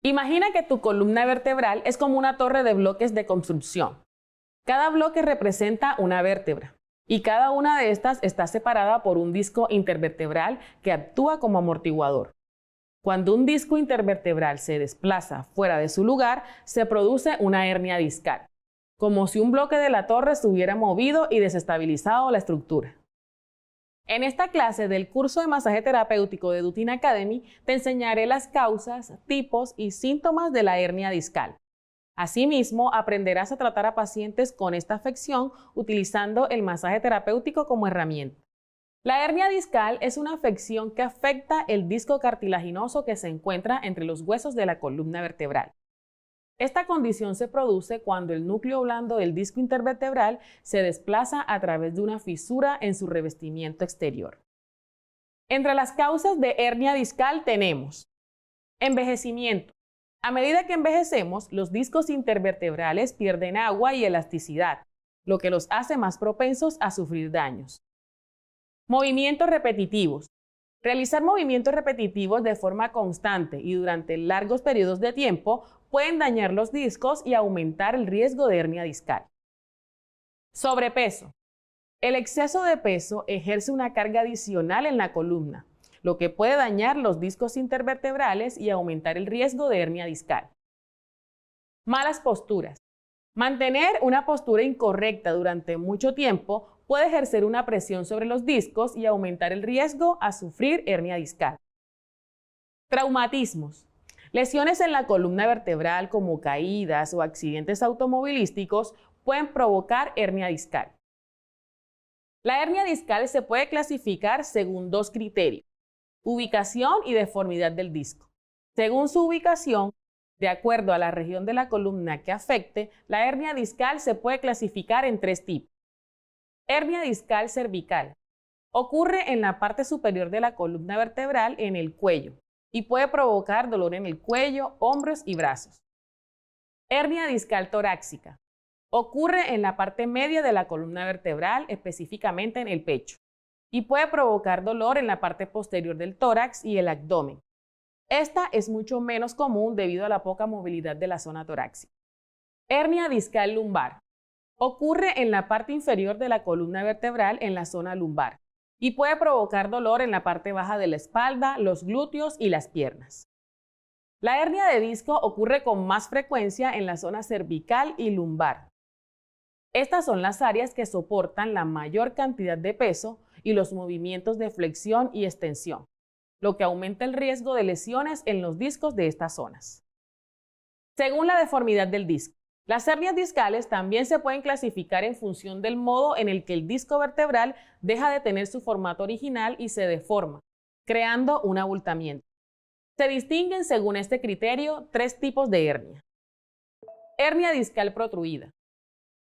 Imagina que tu columna vertebral es como una torre de bloques de construcción. Cada bloque representa una vértebra y cada una de estas está separada por un disco intervertebral que actúa como amortiguador. Cuando un disco intervertebral se desplaza fuera de su lugar, se produce una hernia discal, como si un bloque de la torre se hubiera movido y desestabilizado la estructura. En esta clase del curso de masaje terapéutico de Dutin Academy te enseñaré las causas, tipos y síntomas de la hernia discal. Asimismo, aprenderás a tratar a pacientes con esta afección utilizando el masaje terapéutico como herramienta. La hernia discal es una afección que afecta el disco cartilaginoso que se encuentra entre los huesos de la columna vertebral. Esta condición se produce cuando el núcleo blando del disco intervertebral se desplaza a través de una fisura en su revestimiento exterior. Entre las causas de hernia discal tenemos envejecimiento. A medida que envejecemos, los discos intervertebrales pierden agua y elasticidad, lo que los hace más propensos a sufrir daños. Movimientos repetitivos. Realizar movimientos repetitivos de forma constante y durante largos periodos de tiempo pueden dañar los discos y aumentar el riesgo de hernia discal. Sobrepeso. El exceso de peso ejerce una carga adicional en la columna, lo que puede dañar los discos intervertebrales y aumentar el riesgo de hernia discal. Malas posturas. Mantener una postura incorrecta durante mucho tiempo puede ejercer una presión sobre los discos y aumentar el riesgo a sufrir hernia discal. Traumatismos. Lesiones en la columna vertebral como caídas o accidentes automovilísticos pueden provocar hernia discal. La hernia discal se puede clasificar según dos criterios: ubicación y deformidad del disco. Según su ubicación, de acuerdo a la región de la columna que afecte, la hernia discal se puede clasificar en tres tipos. Hernia discal cervical. Ocurre en la parte superior de la columna vertebral en el cuello y puede provocar dolor en el cuello, hombros y brazos. Hernia discal torácica. Ocurre en la parte media de la columna vertebral, específicamente en el pecho, y puede provocar dolor en la parte posterior del tórax y el abdomen. Esta es mucho menos común debido a la poca movilidad de la zona torácica. Hernia discal lumbar. Ocurre en la parte inferior de la columna vertebral en la zona lumbar y puede provocar dolor en la parte baja de la espalda, los glúteos y las piernas. La hernia de disco ocurre con más frecuencia en la zona cervical y lumbar. Estas son las áreas que soportan la mayor cantidad de peso y los movimientos de flexión y extensión, lo que aumenta el riesgo de lesiones en los discos de estas zonas. Según la deformidad del disco, las hernias discales también se pueden clasificar en función del modo en el que el disco vertebral deja de tener su formato original y se deforma, creando un abultamiento. Se distinguen según este criterio tres tipos de hernia. Hernia discal protruida.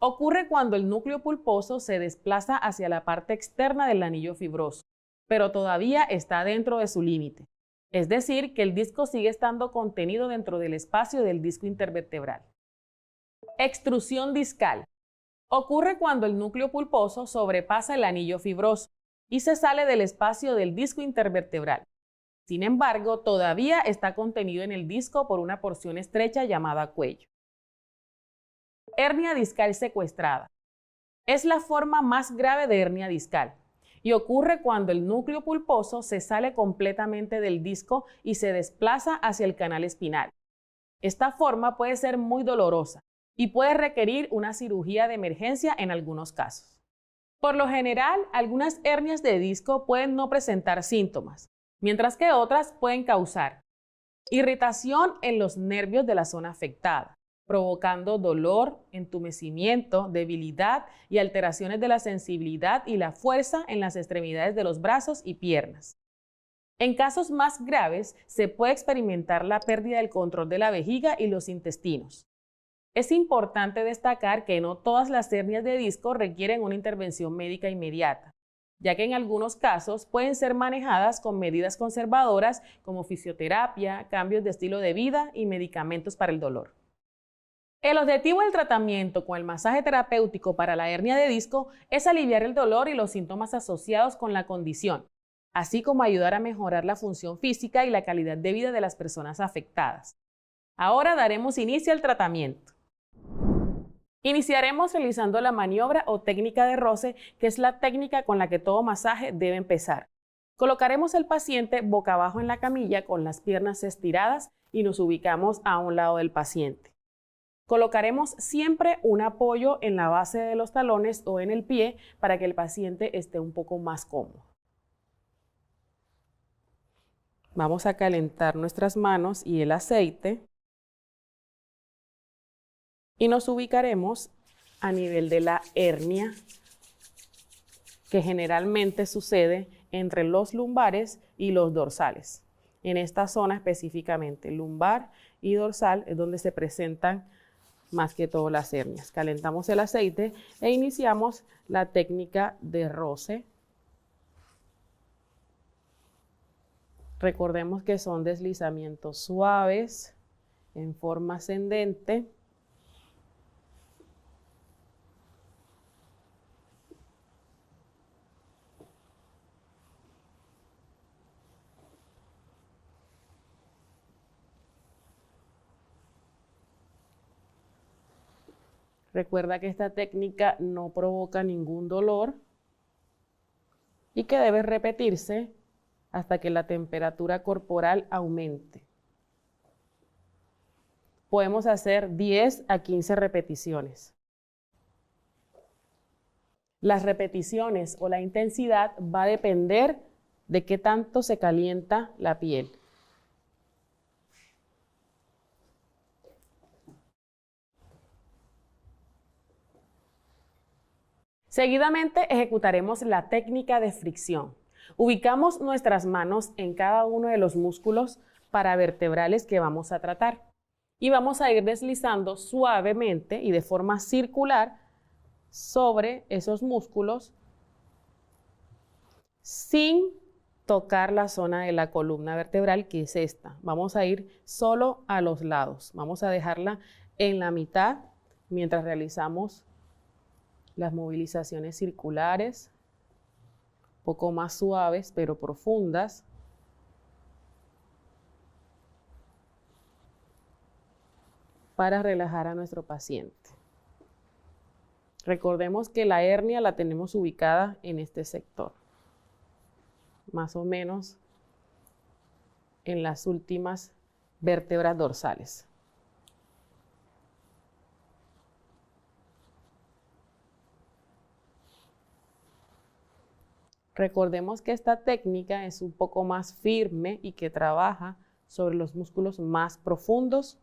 Ocurre cuando el núcleo pulposo se desplaza hacia la parte externa del anillo fibroso, pero todavía está dentro de su límite. Es decir, que el disco sigue estando contenido dentro del espacio del disco intervertebral. Extrusión discal. Ocurre cuando el núcleo pulposo sobrepasa el anillo fibroso y se sale del espacio del disco intervertebral. Sin embargo, todavía está contenido en el disco por una porción estrecha llamada cuello. Hernia discal secuestrada. Es la forma más grave de hernia discal y ocurre cuando el núcleo pulposo se sale completamente del disco y se desplaza hacia el canal espinal. Esta forma puede ser muy dolorosa y puede requerir una cirugía de emergencia en algunos casos. Por lo general, algunas hernias de disco pueden no presentar síntomas, mientras que otras pueden causar irritación en los nervios de la zona afectada, provocando dolor, entumecimiento, debilidad y alteraciones de la sensibilidad y la fuerza en las extremidades de los brazos y piernas. En casos más graves, se puede experimentar la pérdida del control de la vejiga y los intestinos. Es importante destacar que no todas las hernias de disco requieren una intervención médica inmediata, ya que en algunos casos pueden ser manejadas con medidas conservadoras como fisioterapia, cambios de estilo de vida y medicamentos para el dolor. El objetivo del tratamiento con el masaje terapéutico para la hernia de disco es aliviar el dolor y los síntomas asociados con la condición, así como ayudar a mejorar la función física y la calidad de vida de las personas afectadas. Ahora daremos inicio al tratamiento. Iniciaremos realizando la maniobra o técnica de roce, que es la técnica con la que todo masaje debe empezar. Colocaremos al paciente boca abajo en la camilla con las piernas estiradas y nos ubicamos a un lado del paciente. Colocaremos siempre un apoyo en la base de los talones o en el pie para que el paciente esté un poco más cómodo. Vamos a calentar nuestras manos y el aceite y nos ubicaremos a nivel de la hernia, que generalmente sucede entre los lumbares y los dorsales. En esta zona específicamente, lumbar y dorsal, es donde se presentan más que todo las hernias. Calentamos el aceite e iniciamos la técnica de roce. Recordemos que son deslizamientos suaves en forma ascendente. Recuerda que esta técnica no provoca ningún dolor y que debe repetirse hasta que la temperatura corporal aumente. Podemos hacer 10 a 15 repeticiones. Las repeticiones o la intensidad va a depender de qué tanto se calienta la piel. Seguidamente ejecutaremos la técnica de fricción. Ubicamos nuestras manos en cada uno de los músculos paravertebrales que vamos a tratar y vamos a ir deslizando suavemente y de forma circular sobre esos músculos sin tocar la zona de la columna vertebral, que es esta. Vamos a ir solo a los lados. Vamos a dejarla en la mitad mientras realizamos las movilizaciones circulares, un poco más suaves pero profundas. Para relajar a nuestro paciente. Recordemos que la hernia la tenemos ubicada en este sector, más o menos en las últimas vértebras dorsales. Recordemos que esta técnica es un poco más firme y que trabaja sobre los músculos más profundos.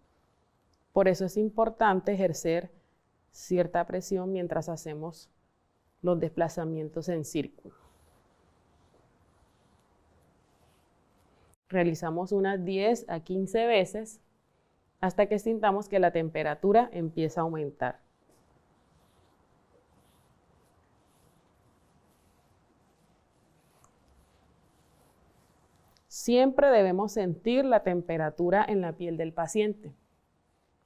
Por eso es importante ejercer cierta presión mientras hacemos los desplazamientos en círculo. Realizamos unas 10 a 15 veces hasta que sintamos que la temperatura empieza a aumentar. Siempre debemos sentir la temperatura en la piel del paciente.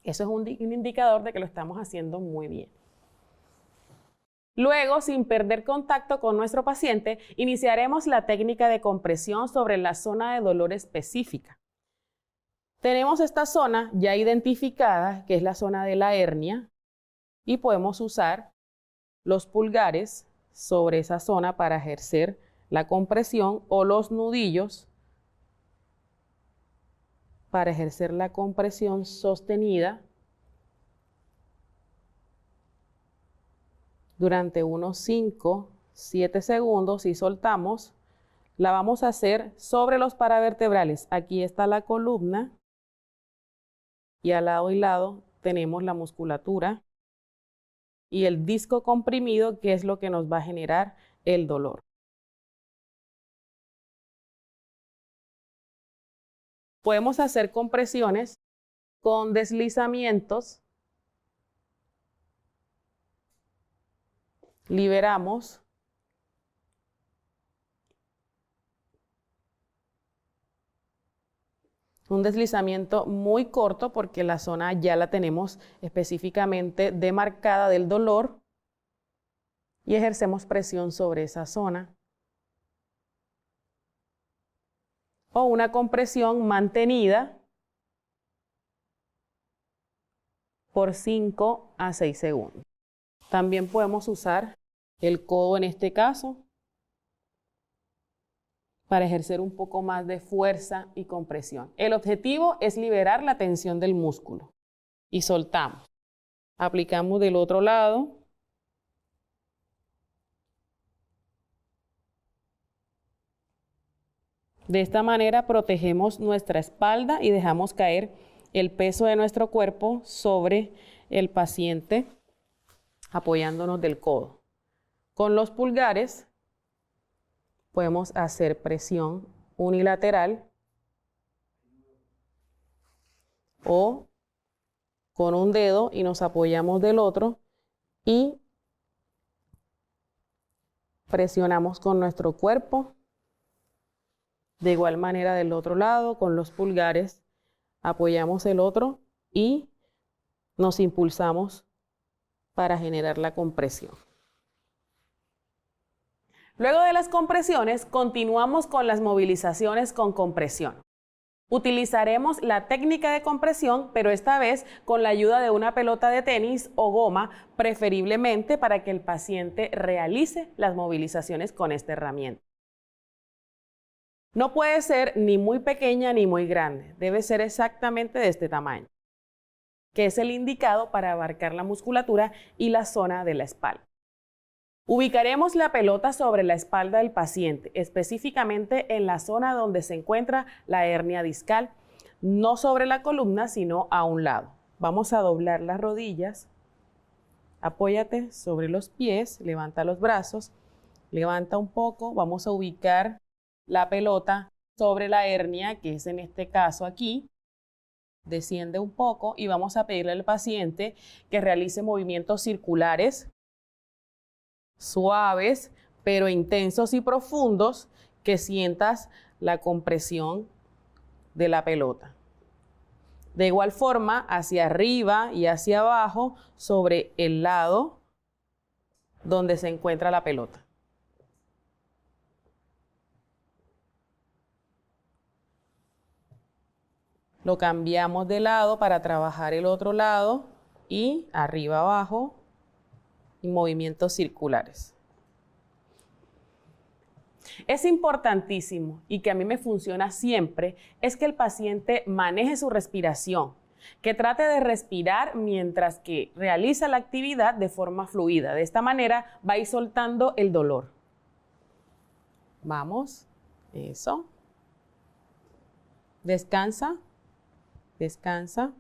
Eso es un indicador de que lo estamos haciendo muy bien. Luego, sin perder contacto con nuestro paciente, iniciaremos la técnica de compresión sobre la zona de dolor específica. Tenemos esta zona ya identificada, que es la zona de la hernia, y podemos usar los pulgares sobre esa zona para ejercer la compresión o los nudillos para ejercer la compresión sostenida durante unos 5-7 segundos y soltamos. La vamos a hacer sobre los paravertebrales. Aquí está la columna y al lado y lado tenemos la musculatura y el disco comprimido, que es lo que nos va a generar el dolor. Podemos hacer compresiones con deslizamientos. Liberamos. Un deslizamiento muy corto porque la zona ya la tenemos específicamente demarcada del dolor y ejercemos presión sobre esa zona. O una compresión mantenida por 5 a 6 segundos. También podemos usar el codo en este caso para ejercer un poco más de fuerza y compresión. El objetivo es liberar la tensión del músculo y soltamos. Aplicamos del otro lado. De esta manera protegemos nuestra espalda y dejamos caer el peso de nuestro cuerpo sobre el paciente, apoyándonos del codo. Con los pulgares podemos hacer presión unilateral o con un dedo y nos apoyamos del otro y presionamos con nuestro cuerpo. De igual manera del otro lado, con los pulgares, apoyamos el otro y nos impulsamos para generar la compresión. Luego de las compresiones, continuamos con las movilizaciones con compresión. Utilizaremos la técnica de compresión, pero esta vez con la ayuda de una pelota de tenis o goma, preferiblemente para que el paciente realice las movilizaciones con esta herramienta. No puede ser ni muy pequeña ni muy grande, debe ser exactamente de este tamaño, que es el indicado para abarcar la musculatura y la zona de la espalda. Ubicaremos la pelota sobre la espalda del paciente, específicamente en la zona donde se encuentra la hernia discal, no sobre la columna, sino a un lado. Vamos a doblar las rodillas, apóyate sobre los pies, levanta los brazos, levanta un poco, vamos a ubicar la pelota sobre la hernia, que es en este caso aquí, desciende un poco y vamos a pedirle al paciente que realice movimientos circulares, suaves, pero intensos y profundos, que sientas la compresión de la pelota. De igual forma, hacia arriba y hacia abajo, sobre el lado donde se encuentra la pelota. Lo cambiamos de lado para trabajar el otro lado y arriba abajo y movimientos circulares. Es importantísimo y que a mí me funciona siempre es que el paciente maneje su respiración, que trate de respirar mientras que realiza la actividad de forma fluida. De esta manera va a ir soltando el dolor. Vamos, eso. Descansa. Descansa.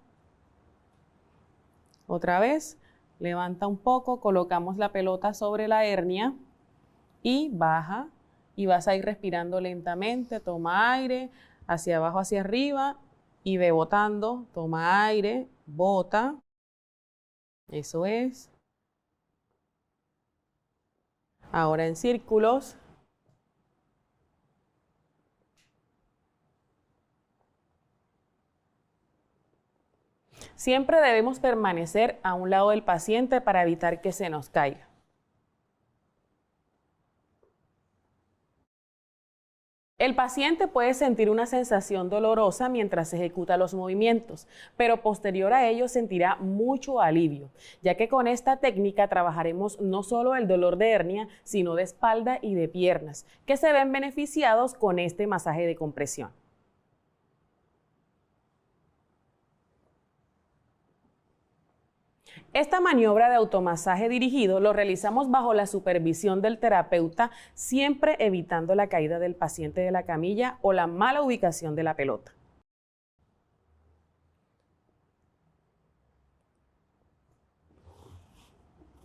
Otra vez, levanta un poco, colocamos la pelota sobre la hernia y baja y vas a ir respirando lentamente. Toma aire, hacia abajo, hacia arriba y ve botando. Toma aire, bota. Eso es. Ahora en círculos. Siempre debemos permanecer a un lado del paciente para evitar que se nos caiga. El paciente puede sentir una sensación dolorosa mientras ejecuta los movimientos, pero posterior a ello sentirá mucho alivio, ya que con esta técnica trabajaremos no solo el dolor de hernia, sino de espalda y de piernas, que se ven beneficiados con este masaje de compresión. Esta maniobra de automasaje dirigido lo realizamos bajo la supervisión del terapeuta, siempre evitando la caída del paciente de la camilla o la mala ubicación de la pelota.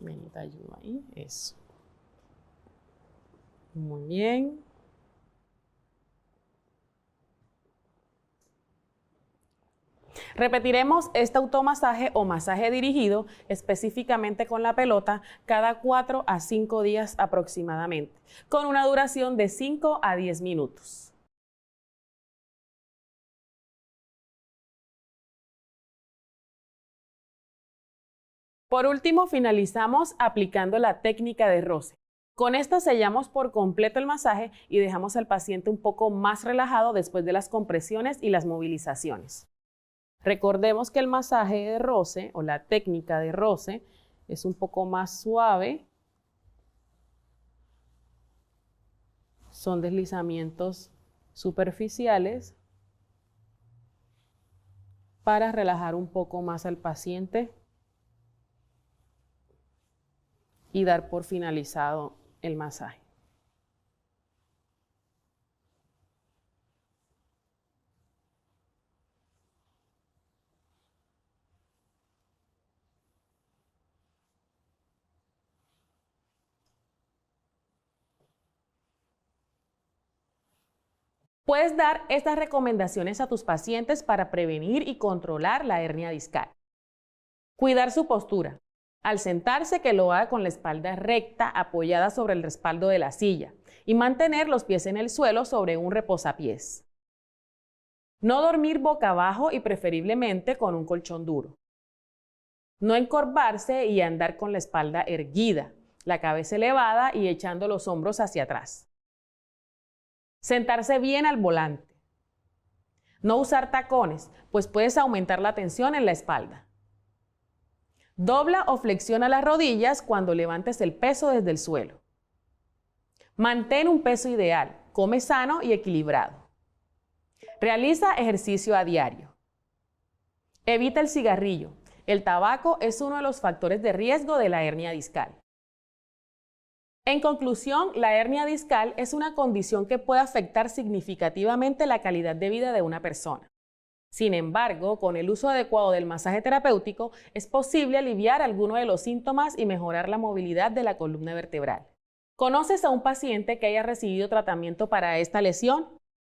Ven, te ayudo ahí, eso. Muy bien. Repetiremos este automasaje o masaje dirigido específicamente con la pelota cada 4 a 5 días aproximadamente, con una duración de 5 a 10 minutos. Por último, finalizamos aplicando la técnica de roce. Con esta sellamos por completo el masaje y dejamos al paciente un poco más relajado después de las compresiones y las movilizaciones. Recordemos que el masaje de roce o la técnica de roce es un poco más suave. Son deslizamientos superficiales para relajar un poco más al paciente y dar por finalizado el masaje. Puedes dar estas recomendaciones a tus pacientes para prevenir y controlar la hernia discal. Cuidar su postura. Al sentarse, que lo haga con la espalda recta, apoyada sobre el respaldo de la silla, y mantener los pies en el suelo sobre un reposapiés. No dormir boca abajo y preferiblemente con un colchón duro. No encorvarse y andar con la espalda erguida, la cabeza elevada y echando los hombros hacia atrás. Sentarse bien al volante. No usar tacones, pues puedes aumentar la tensión en la espalda. Dobla o flexiona las rodillas cuando levantes el peso desde el suelo. Mantén un peso ideal, come sano y equilibrado. Realiza ejercicio a diario. Evita el cigarrillo. El tabaco es uno de los factores de riesgo de la hernia discal. En conclusión, la hernia discal es una condición que puede afectar significativamente la calidad de vida de una persona. Sin embargo, con el uso adecuado del masaje terapéutico, es posible aliviar algunos de los síntomas y mejorar la movilidad de la columna vertebral. ¿Conoces a un paciente que haya recibido tratamiento para esta lesión?